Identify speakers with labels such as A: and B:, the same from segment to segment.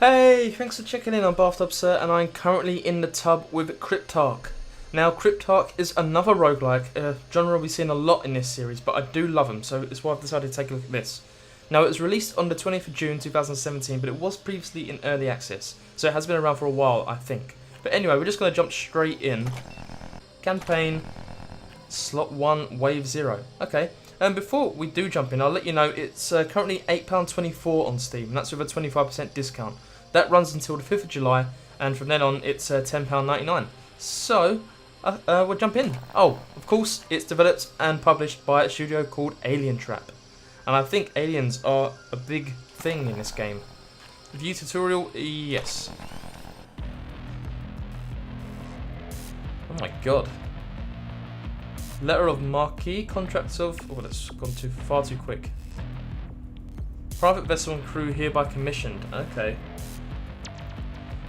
A: Hey, thanks for checking in on Bathtub Sir, and I'm currently in the tub with Cryptark. Now, Cryptark is another roguelike, a genre we've seen a lot in this series, but I do love them, so it's why I've decided to take a look at this. Now, it was released on the 20th of June 2017, but it was previously in early access, so it has been around for a while, I think. But anyway, we're just going to jump straight in. Campaign, slot 1, wave 0. Okay, and before we do jump in, I'll let you know it's currently £8.24 on Steam, and that's with a 25% discount. That runs until the 5th of July, and from then on it's £10.99. So, we'll jump in. Oh, of course, it's developed and published by a studio called Alien Trap. And I think aliens are a big thing in this game. View tutorial, yes. Oh my god. Letter of Marquis, contracts of... Oh, that's gone far too quick. Private vessel and crew hereby commissioned. Okay.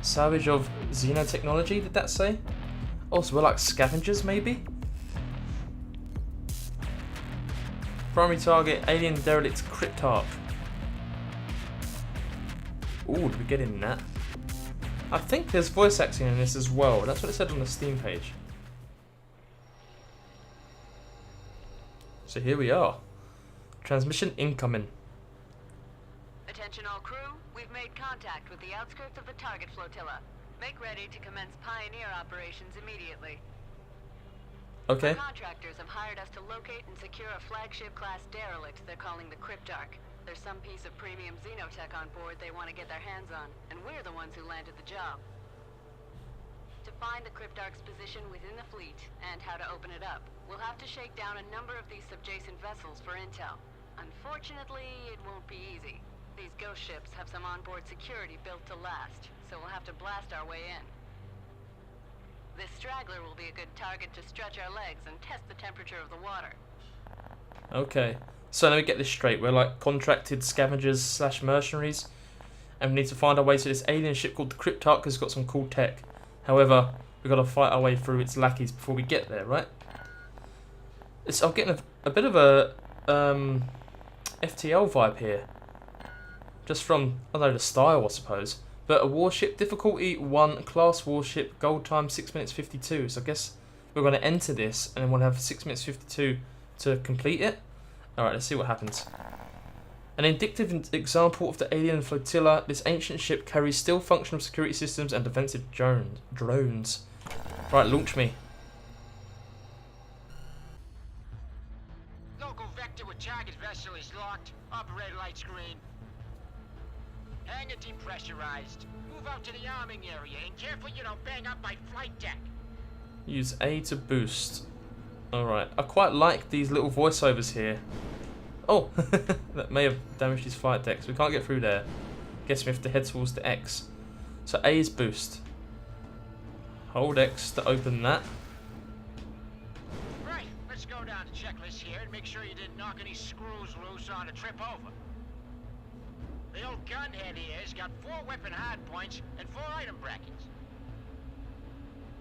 A: Salvage of xenotechnology, did that say? Oh, so we're like scavengers, maybe? Primary target, alien derelict Cryptark. Ooh, did we get in that? I think there's voice acting in this as well. That's what it said on the Steam page. So here we are. Transmission incoming.
B: Attention all crew, we've made contact with the outskirts of the target flotilla. Make ready to commence pioneer operations immediately.
A: Okay.
B: Our contractors have hired us to locate and secure a flagship class derelict they're calling the Cryptark. There's some piece of premium xenotech on board they want to get their hands on, and we're the ones who landed the job. To find the Cryptark's position within the fleet and how to open it up, we'll have to shake down a number of these subjacent vessels for intel. Unfortunately, it won't be easy. These ghost ships have some onboard security built to last, so we'll have to blast our way in. This straggler will be a good target to stretch our legs and test the temperature of the water.
A: Okay. So let me get this straight. We're like contracted scavengers / mercenaries, and we need to find our way to this alien ship called the Cryptark because it's got some cool tech. However, we've got to fight our way through its lackeys before we get there, right? I'm getting a bit of a FTL vibe here. Just from, I don't know, the style, I suppose. But a warship, difficulty 1, class warship, gold time 6 minutes 52. So I guess we're going to enter this and then we'll have 6 minutes 52 to complete it. Alright, let's see what happens. An indicative example of the alien flotilla, this ancient ship carries still functional security systems and defensive drones. Right, launch me.
C: Local vector with target vessel is locked. Operator light screen. Hangar depressurized. Move out to the arming area and careful you don't bang up my flight deck.
A: Use A to boost. Alright, I quite like these little voiceovers here. Oh, that may have damaged his flight deck, so we can't get through there. Guess we have to head towards the X. So A is boost. Hold X to open that.
C: Right, let's go down the checklist here and make sure you didn't knock any screws loose on the trip over. The old gunhead here's got 4 weapon hardpoints and 4 item brackets.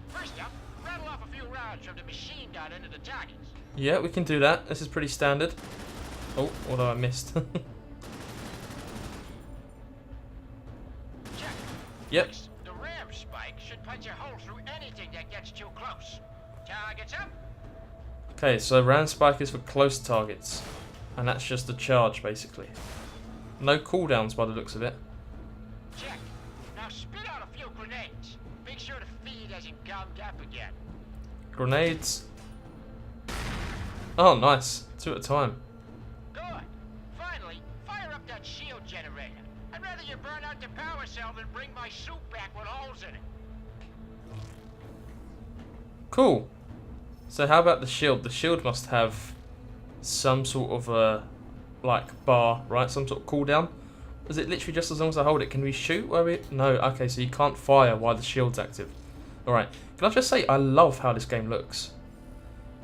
C: First up, rattle off a few rounds from the machine gun into the targets.
A: Yeah, we can do that. This is pretty standard. Oh, although I missed.
C: Check.
A: Yep.
C: Next, the ram spike should punch a hole through anything that gets too close. Targets up.
A: Okay, so ram spike is for close targets. And that's just a charge, basically. No cooldowns by the looks of it.
C: Check. Now spit out a few grenades. Make sure the feed hasn't gummed up again.
A: Grenades. Oh, nice. 2 at a time.
C: Good. Finally, fire up that shield generator. I'd rather you burn out the power cell than bring my suit back with holes in it.
A: Cool. So how about the shield? The shield must have some sort of a like bar, right? Some sort of cooldown. Is it literally just as long as I hold it? Can we shoot while we... No, okay, so you can't fire while the shield's active. Alright, can I just say I love how this game looks.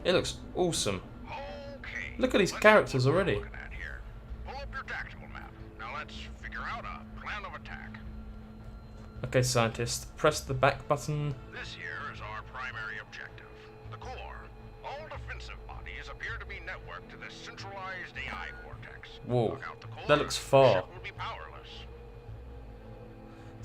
A: It looks awesome.
D: Okay,
A: Look at these characters already.
D: Pull up your tactical map. Now let's figure out a plan of attack.
A: Okay, scientist, press the back button.
D: This here is our primary objective, the core. All defensive bodies appear to be networked to this centralized AI vortex.
A: Whoa,
D: Knock out the core,
A: that looks
D: the
A: far.
D: ship will be powerless.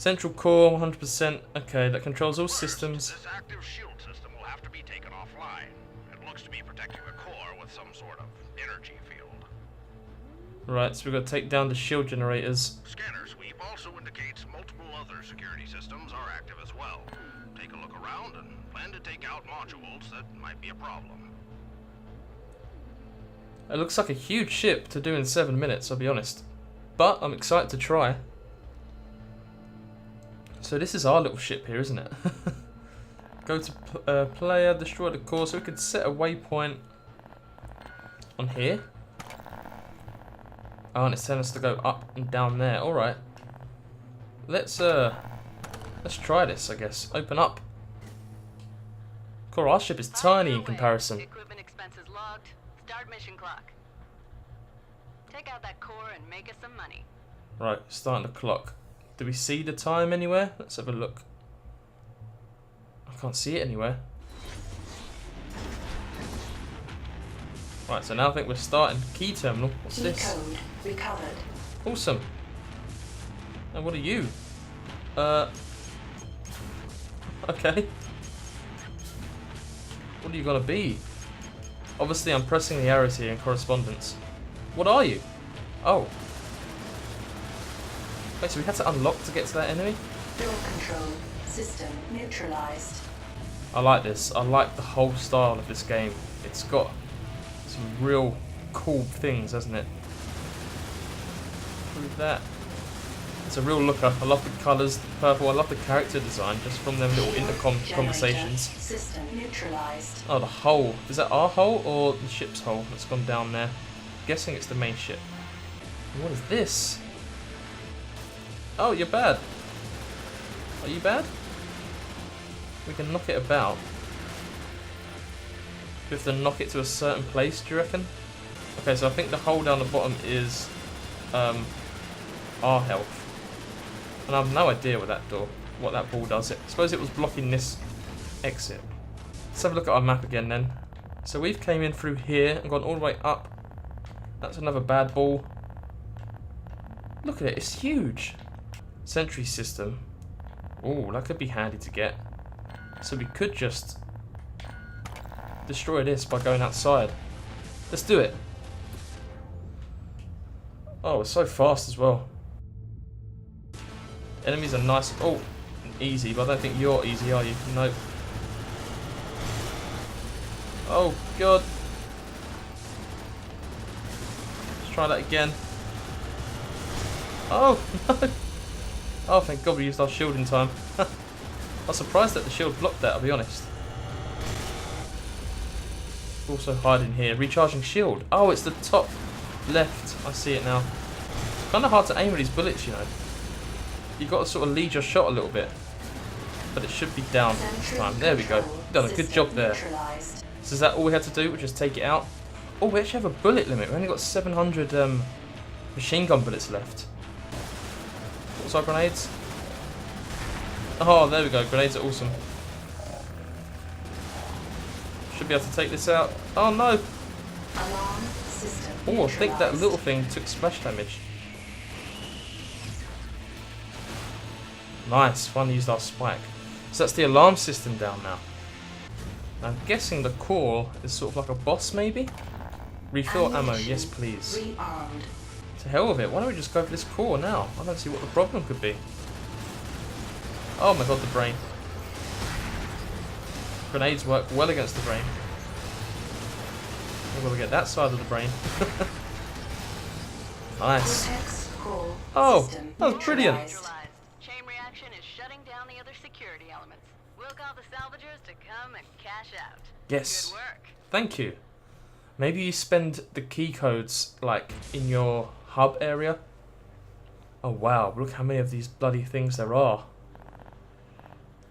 A: Central core, 100%. Okay, that controls all systems.
D: This active shield system will have to be taken offline. It looks to be protecting the core with some sort of energy field.
A: Right, so we've got to take down the shield generators.
D: Scanner sweep also indicates multiple other security systems are active as well. Take a look around and plan to take out modules that might be a problem.
A: It looks like a huge ship to do in 7 minutes, I'll be honest. But I'm excited to try. So this is our little ship here, isn't it? Go to player, destroy the core, so we could set a waypoint on here. Oh, and it's telling us to go up and down there. All right. Let's try this, I guess. Open up. Core, our ship is tiny in comparison.
B: Equipment expenses logged. Start mission clock. Take out that core and make us some money.
A: Right, starting the clock. Do we see the time anywhere? Let's have a look. I can't see it anywhere. Right, so now I think we're starting. Key terminal. What's this?
E: Code recovered.
A: Awesome. And what are you? Okay. What are you gonna be? Obviously, I'm pressing the arrows here in correspondence. What are you? Oh. Wait, so we had to unlock to get to that enemy?
E: Door control system neutralized.
A: I like this. I like the whole style of this game. It's got some real cool things, hasn't it? Prove that. It's a real looker. I love the colours, the purple. I love the character design just from them little intercom conversations.
E: System neutralized.
A: Oh, the hull. Is that our hull or the ship's hull that's gone down there? I'm guessing it's the main ship. And what is this? Oh, you're bad. Are you bad? We can knock it about. We have to knock it to a certain place, do you reckon? Okay, so I think the hole down the bottom is our health. And I have no idea what that ball does. I suppose it was blocking this exit. Let's have a look at our map again then. So we've came in through here and gone all the way up. That's another bad ball. Look at it, it's huge. Sentry system. Oh, that could be handy to get. So we could just destroy this by going outside. Let's do it. Oh, it's so fast as well. Enemies are nice. Oh, easy, but I don't think you're easy, are you? Nope. Oh, God. Let's try that again. Oh, no. Oh, thank God we used our shield in time. I was surprised that the shield blocked that, I'll be honest. Also hiding here. Recharging shield. Oh, it's the top left. I see it now. Kind of hard to aim with these bullets, you know. You've got to sort of lead your shot a little bit. But it should be down this time. There we go. Done a good job there. So is that all we had to do? We'll just take it out. Oh, we actually have a bullet limit. We've only got 700 machine gun bullets left. What's our grenades? Oh, there we go. Grenades are awesome. Should be able to take this out. Oh, no.
E: Alarm system
A: Oh, I think that little thing took splash damage. Nice, finally used our spike. So that's the alarm system down now. I'm guessing the core is sort of like a boss, maybe? Refill ammo, yes please.
E: rearmed.
A: To hell with it, why don't we just go for this core now? I don't see what the problem could be. Oh my God, the brain. Grenades work well against the brain. We've got to get that side of the brain. Nice.
E: Vortex core
A: Oh,
E: system
A: that was brilliant.
E: neutralized.
B: Chain reaction is shutting down the other security elements. We'll call the salvagers to come and cash out.
A: Yes.
B: Good work.
A: Thank you. Maybe you spend the key codes like in your hub area. Oh wow, look how many of these bloody things there are.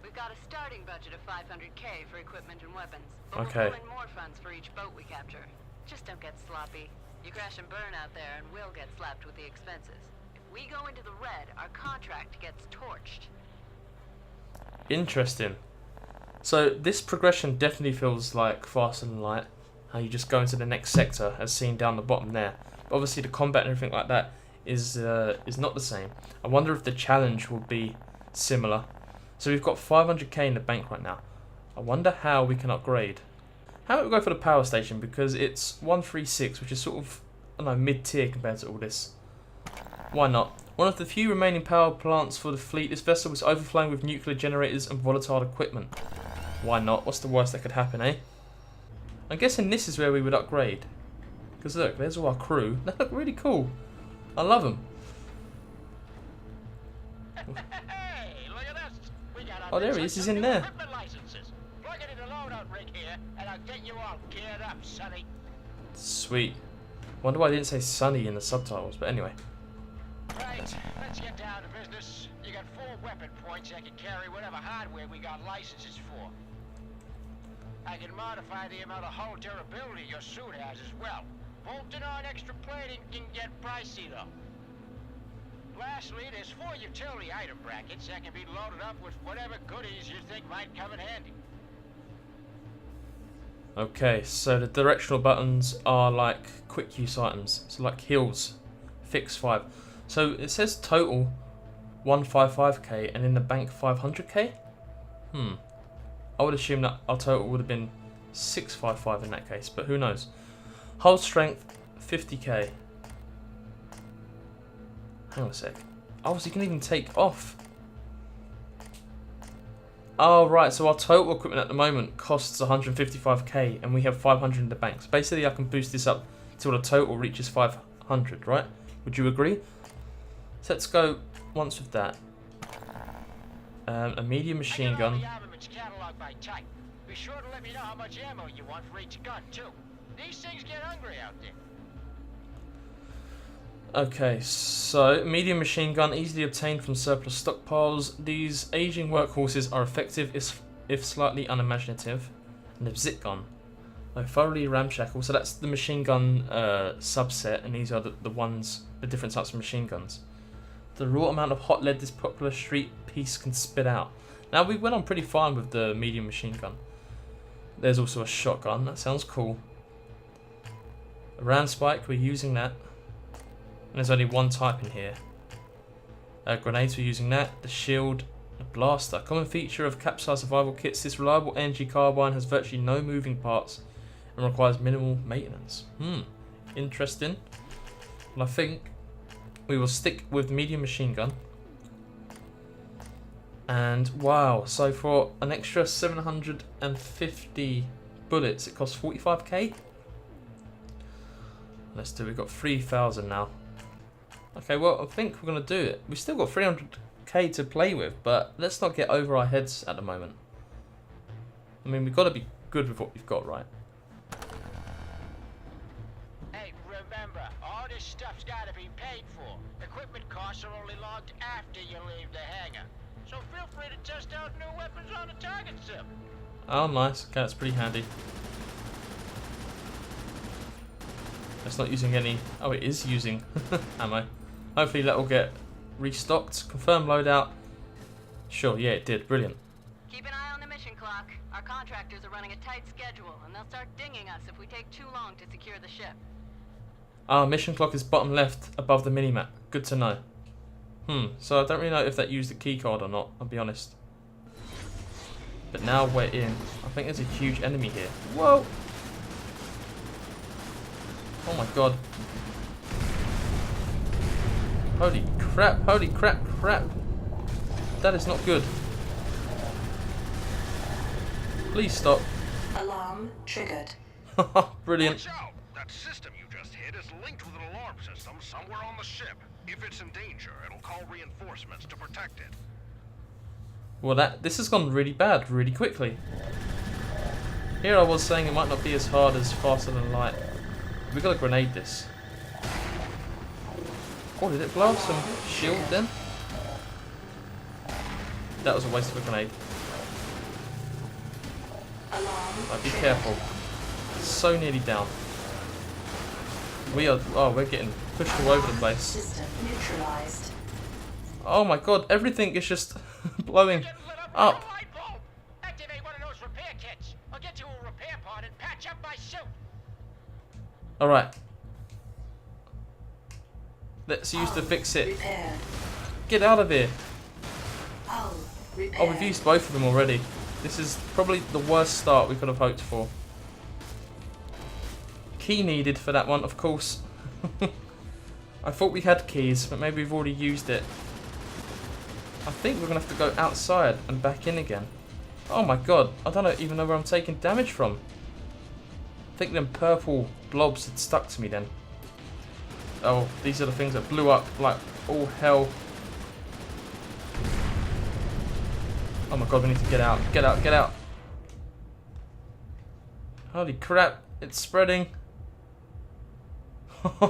B: We've got a starting budget of 500K for equipment and weapons. But
A: Okay.
B: we'll pull in more funds for each boat we capture. Just don't get sloppy. You crash and burn out there and we'll get slapped with the expenses. If we go into the red, our contract gets torched.
A: Interesting. So this progression definitely feels like Faster Than Light. How you just go into the next sector, as seen down the bottom there. But obviously the combat and everything like that is not the same. I wonder if the challenge will be similar. So we've got 500k in the bank right now. I wonder how we can upgrade. How about we go for the power station, because it's 136, which is sort of, I don't know, mid-tier compared to all this. Why not? One of the few remaining power plants for the fleet, this vessel is overflowing with nuclear generators and volatile equipment. Why not? What's the worst that could happen, eh? I'm guessing this is where we would upgrade. Because look, there's all our crew. They look really cool. I love them.
C: Hey, look at this. We got
A: Oh, there he is. He's in there.
C: equipment licenses. Plug it in the loadout rig here, and I'll get you all geared up, sonny.
A: Sweet. Wonder why I didn't say Sunny in the subtitles, but anyway.
C: Right, let's get down to business. You got 4 weapon points that can carry whatever hardware we got licenses for. I can modify the amount of hull durability your suit has as well. Bolting on extra plating can get pricey though. Lastly, there's 4 utility item brackets that can be loaded up with whatever goodies you think might come in handy.
A: Okay, so the directional buttons are like quick use items. So like heals, fix 5. So it says total 155k and in the bank 500k? I would assume that our total would have been 655 in that case, but who knows. Hull strength 50k. Hang on a sec. Oh, so you can even take off. Oh, right, so our total equipment at the moment costs 155k and we have 500 in the bank. So basically I can boost this up till the total reaches 500, right? Would you agree? So let's go once with that. A medium machine gun.
C: The armaments catalog by type. Be sure to let me know how much ammo you want for each gun, too. These things get hungry out there.
A: Okay, so medium machine gun easily obtained from surplus stockpiles. These aging workhorses are effective if slightly unimaginative. And the zip gun, though thoroughly ramshackle. So that's the machine gun subset, and these are the different types of machine guns. The raw amount of hot lead this popular street piece can spit out. Now we went on pretty fine with the medium machine gun. There's also a shotgun. That sounds cool. A round spike. We're using that. And there's only one type in here. Grenades, we're using that. The shield, the blaster. Common feature of capsized survival kits, this reliable energy carbine has virtually no moving parts and requires minimal maintenance. Interesting. And I think we will stick with medium machine gun. And wow, so for an extra 750 bullets, it costs 45k. Let's do. We've got 3,000 now. Okay, well, I think we're going to do it. We've still got 300k to play with, but let's not get over our heads at the moment. I mean, we've got to be good with what we've got, right?
C: Hey, remember, all this stuff's got to be paid for. Equipment costs are only logged after you leave the hangar. So feel free to test out new weapons on the target sim.
A: Oh, nice. Okay, that's pretty handy. It's not using any... Oh, it is using ammo. Hopefully that will get restocked. Confirm loadout. Sure, yeah, it did. Brilliant.
B: Keep an eye on the mission clock. Our contractors are running a tight schedule, and they'll start dinging us if we take too long to secure the ship.
A: Our mission clock is bottom left above the minimap. Good to know. So I don't really know if that used the key card or not, I'll be honest. But now we're in. I think there's a huge enemy here. Whoa! Oh my god. Holy crap, holy crap, crap. That is not good. Please stop.
E: Alarm triggered.
A: Brilliant.
D: Watch out! That system you just hit is linked with an alarm system somewhere on the ship. If it's in danger, it'll call reinforcements to protect it.
A: Well, this has gone really bad really quickly. Here I was saying it might not be as hard as Faster Than Light. We gotta grenade this. Oh, did it blow up some shield then? That was a waste of a grenade. Right, be careful. So nearly down. We are. Oh, we're getting pushed all over the place.
E: System neutralized.
A: Oh my god, everything is just blowing up.
C: Activate one of those repair kits. I'll get you a repair part and patch up my suit.
A: Alright. Let's use to fix it.
E: Repaired.
A: Get out of here.
E: Hull Repair.
A: Oh, we've used both of them already. This is probably the worst start we could have hoped for. Key needed for that one, of course. I thought we had keys, but maybe we've already used it. I think we're going to have to go outside and back in again. Oh my god, I don't even know where I'm taking damage from. I think them purple blobs had stuck to me then. Oh, these are the things that blew up like all hell. Oh my god, we need to get out. Get out, get out. Holy crap, it's spreading.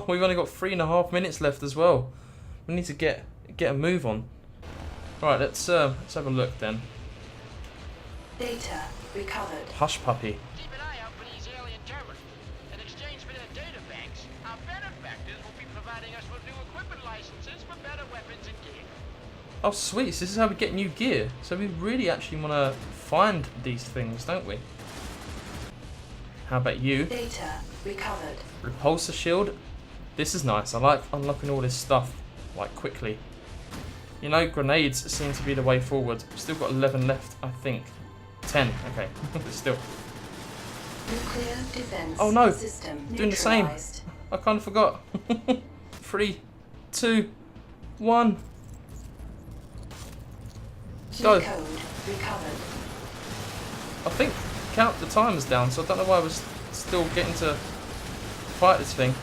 A: We've only got 3.5 minutes left as well. We need to get a move on. Right, let's have a look then.
E: Data recovered.
A: Hush puppy.
C: Keep an eye out for these alien terminals. In exchange for their data banks, our benefactors will be providing us with new equipment licenses for better weapons and gear.
A: Oh sweet, so this is how we get new gear. So we really actually want to find these things, don't we? How about you?
E: Data recovered.
A: Repulsor shield. This is nice. I like unlocking all this stuff like quickly. You know, grenades seem to be the way forward. Still got 11 left, I think. 10, okay. But still.
E: Nuclear defense
A: Oh no!
E: system
A: Doing the same.
E: neutralized.
A: I kind of forgot. 3, 2, 1. Go.
E: G code recovered.
A: I think count the timer's down, so I don't know why I was still getting to fight this thing.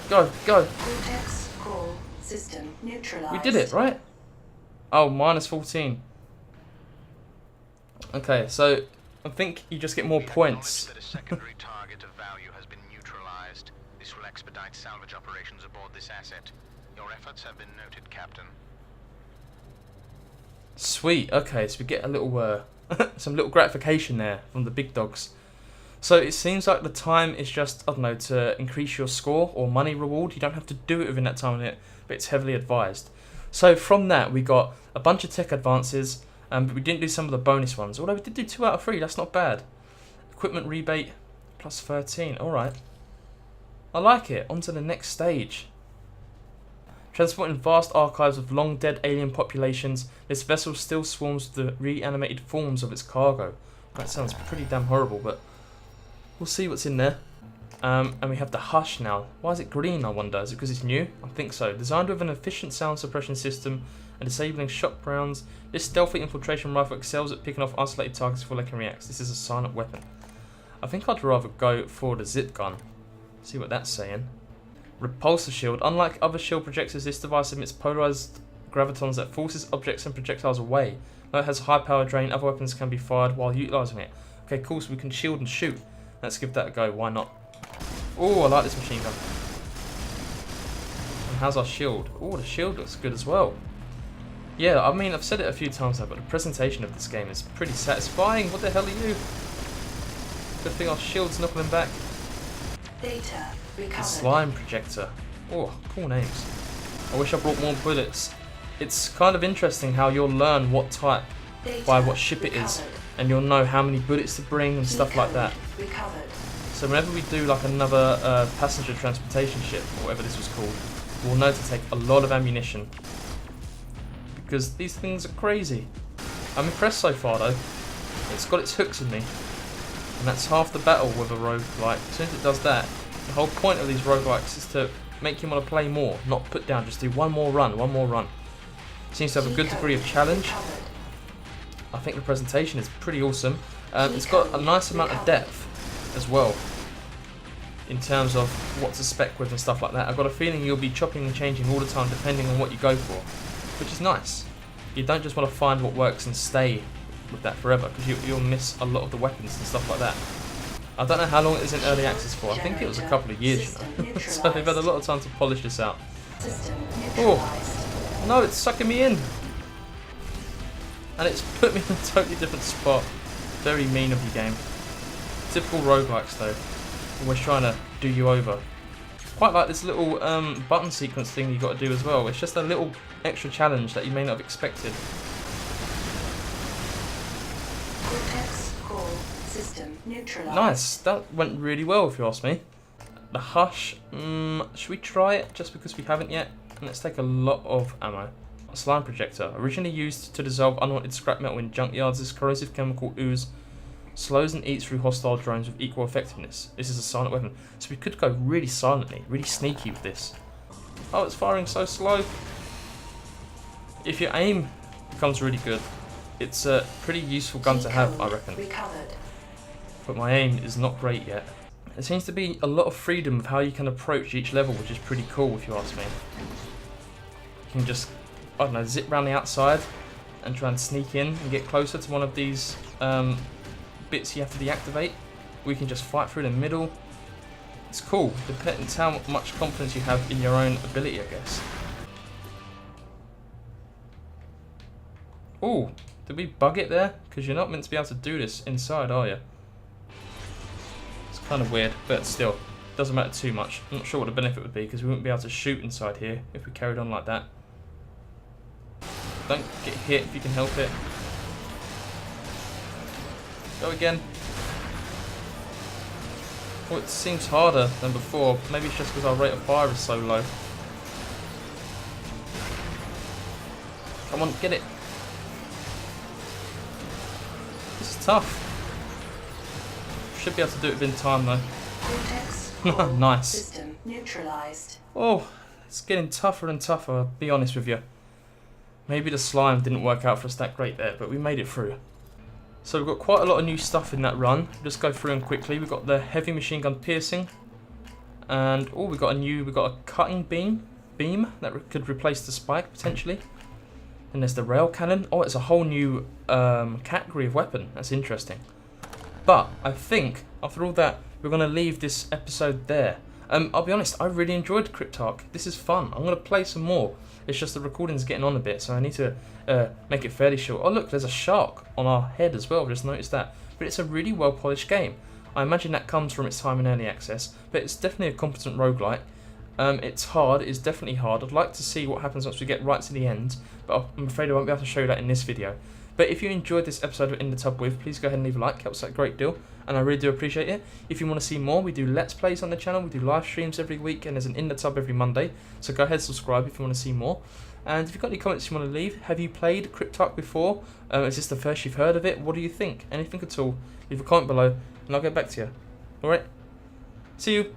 A: Go, go.
E: Cortex core system neutralized.
A: We did it, right? Oh, minus 14. Okay, so I think you just get more points.
D: That a secondary target of value has been neutralized. This will expedite salvage operations aboard this asset. Your efforts have been noted, Captain.
A: Sweet. Okay, so we get a little, some little gratification there from the big dogs. So it seems like the time is just, I don't know, to increase your score or money reward. You don't have to do it within that time limit, but it's heavily advised. So from that, we got a bunch of tech advances, but we didn't do some of the bonus ones. Although we did do 2 out of 3, that's not bad. Equipment rebate, plus 13. Alright. I like it. On to the next stage. Transporting vast archives of long-dead alien populations, this vessel still swarms with the reanimated forms of its cargo. That sounds pretty damn horrible, but we'll see what's in there. And we have the Hush now. Why is it green, I wonder? Is it because it's new? I think so. Designed with an efficient sound suppression system and disabling shock rounds, this stealthy infiltration rifle excels at picking off isolated targets before they can react. This is a silent weapon. I think I'd rather go for the zip gun. See what that's saying. Repulsor shield. Unlike other shield projectors, this device emits polarized gravitons that forces objects and projectiles away. Though it has high power drain, other weapons can be fired while utilizing it. Okay, cool, so we can shield and shoot. Let's give that a go, why not? Oh, I like this machine gun. And how's our shield? Oh, the shield looks good as well. Yeah, I mean, I've said it a few times now, but the presentation of this game is pretty satisfying. What the hell are you? Good thing our shield's knocking them back.
E: Data
A: The
E: recovered.
A: slime projector. Oh, cool names. I wish I brought more bullets. It's kind of interesting how you'll learn what type
E: Data
A: by what ship it is,
E: recovered.
A: and you'll know how many bullets to bring and stuff like that.
E: Recovered.
A: So whenever we do like another passenger transportation ship, or whatever this was called, we'll know to take a lot of ammunition. Because these things are crazy. I'm impressed so far though. It's got its hooks in me. And that's half the battle with a roguelike. As soon as it does that, the whole point of these roguelikes is to make you want to play more, not put down, just do one more run, one more run. Seems to have a good degree of challenge.
E: Recovered.
A: I think the presentation is pretty awesome. It's got a nice amount of depth as well, in terms of what to spec with and stuff like that. I've got a feeling you'll be chopping and changing all the time depending on what you go for, which is nice. You don't just want to find what works and stay with that forever, because you'll miss a lot of the weapons and stuff like that. I don't know how long it is in early access for. I think it was a couple of years, you know. So they've had a lot of time to polish this out.
E: System
A: Oh,
E: neutralized.
A: no, it's sucking me in. And it's put me in a totally different spot. Very mean of you, game. Typical roguelikes though. Always trying to do you over. Quite like this little button sequence thing you got to do as well. It's just a little extra challenge that you may not have expected.
E: Cortex core system neutralized.
A: Nice, that went really well if you ask me. The Hush, should we try it just because we haven't yet? And let's take a lot of ammo. slime projector. Originally used to dissolve unwanted scrap metal in junkyards, this corrosive chemical ooze slows and eats through hostile drones with equal effectiveness. This is a silent weapon, so we could go really silently, really sneaky with this. Oh, it's firing so slow. If your aim becomes really good, it's a pretty useful gun to have, I reckon.
E: Recovered.
A: But my aim is not great yet. There seems to be a lot of freedom of how you can approach each level, which is pretty cool if you ask me. You can just, I don't know, zip around the outside and try and sneak in and get closer to one of these bits you have to deactivate. We can just fight through the middle. It's cool. Depends how much confidence you have in your own ability, I guess. Ooh, did we bug it there? Because you're not meant to be able to do this inside, are you? It's kind of weird, but still, doesn't matter too much. I'm not sure what the benefit would be, because we wouldn't be able to shoot inside here if we carried on like that. Don't get hit if you can help it. Go again. Well, it seems harder than before. Maybe it's just because our rate of fire is so low. Come on, get it. This is tough. Should be able to do it within time though. Nice.
E: System neutralized.
A: Oh, it's getting tougher and tougher, I'll be honest with you. Maybe the slime didn't work out for us that great there, but we made it through. So we've got quite a lot of new stuff in that run. Just go through them quickly. We've got the heavy machine gun piercing. And oh, we've got a cutting beam that could replace the spike potentially. And there's the rail cannon. Oh, it's a whole new category of weapon. That's interesting. But I think after all that, we're going to leave this episode there. I'll be honest, I really enjoyed Cryptark. This is fun. I'm going to play some more. It's just the recording's getting on a bit, so I need to make it fairly short. Oh look, there's a shark on our head as well, just noticed that. But it's a really well polished game. I imagine that comes from its time in early access, but it's definitely a competent roguelike. It's hard, it's definitely hard. I'd like to see what happens once we get right to the end, but I'm afraid I won't be able to show you that in this video. But if you enjoyed this episode of In the Tub With, please go ahead and leave a like, helps out a great deal, and I really do appreciate it. If you want to see more, we do Let's Plays on the channel, we do live streams every week, and there's an In the Tub every Monday, so go ahead and subscribe if you want to see more. And if you've got any comments you want to leave, have you played Cryptark before? Is this the first you've heard of it? What do you think? Anything at all, leave a comment below, and I'll get back to you. Alright, see you!